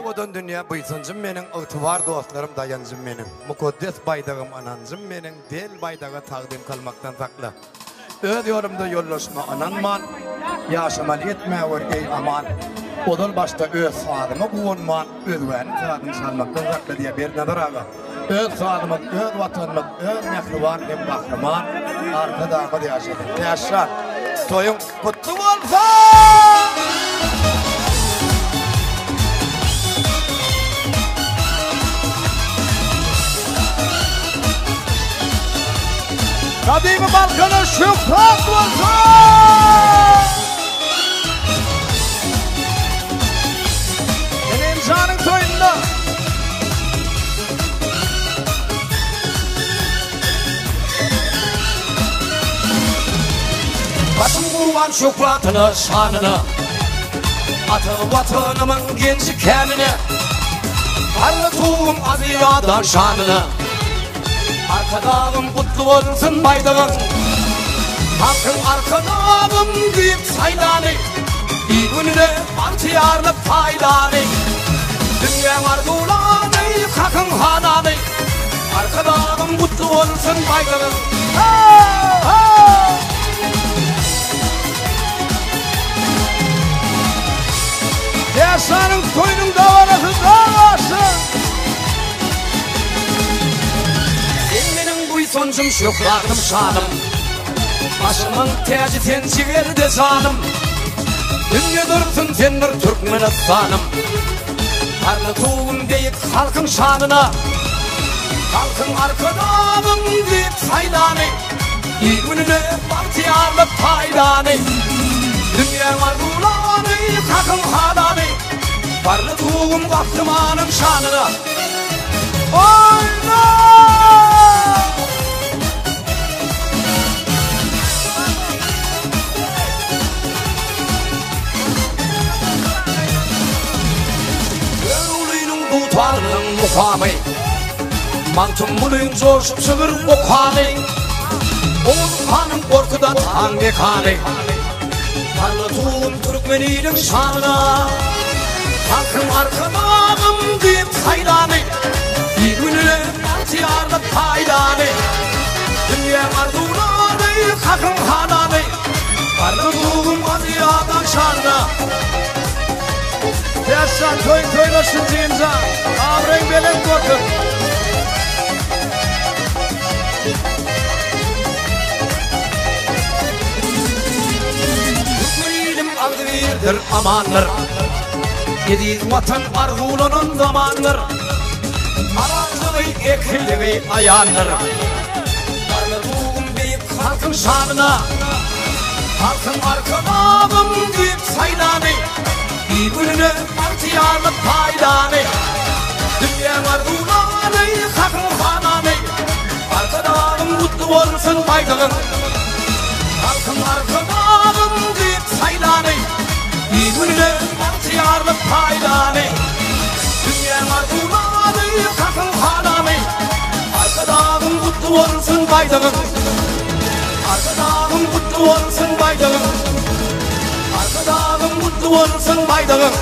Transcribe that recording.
Odan dünya buysancım menin, ıtıvar dostlarım dayancım menin. Mukaddes baydağım anancım menin, del baydağa taqdim kalmaktan saklı. Öz yolumda yollaşma ananman, yaşamal etme var ey aman. Odal başta öz sağlıma kuvunman, özveni sağdım salmaktan saklı diye bir nazar ağa. Öz sağlımız, öz vatanımız, öz mehriban hem bahraman, arkadağı da yaşadık. Yaşar, toyun kutlu olsun! Kadimi Balkan'a şükran olsun! Benim canım toyunda. Başım kurban şükratını, şanını, atı vatanımın genci kendini, parlatığım aziyadan şanını. Arkadağım kutlu olsun baydağın, hakkın arkadağım büyük saydanı, bir gününe partiyarlık faydanı. Dünya arzulanı, hakkın hananı, arkadağım kutlu olsun baydağın. Yaşanın toyunun davarası davası. Soncum şükranım şanım, başımın tacı tenci verdi zanım. Dünya dursun tendir Türkmenistanım, parlatuğum deyip halkın şanına, halkın arkadağım deyip saydanı, iyi gününe bahtiyarlık faydanı. Dünya arzulanı, halkın hadanı, parlatuğum kahramanın şanına. Oyna! Tutarının mukamı, mantım bulun coşup sığır okanı. Oğlum hanım korkuda tan mekanı, parlatuğum Türkmeninin şanına, halkın arkadağım deyip saydanı, bir gününe altiyarlık faydanı. Dünya arzulanı, hakkın hananı, parlatuğum aziyadan şanına. Yaşan toylaşın imza, avren belen korkun. Türkmenilim adı verdir amanlar, yediğiz vatan arzulanın zamanlar. Arazlığı ekilliği ayanlar, parlatuğum deyip halkın şanına, halkın arkadağım deyip saydanı. Bir gününe partiyarlık faydanı, dünya arzulanı, hakkın hananı, arkadağım mutlu olsun baydağın, halkın arkadağım deyip saydanı. Bir gününe partiyarlık faydanı, dünya arzulanı, hakkın hananı, arkadağım mutlu olsun baydağın, arkadağım mutlu olsun baydağın. Arkadağım mutlu olsun baydağın.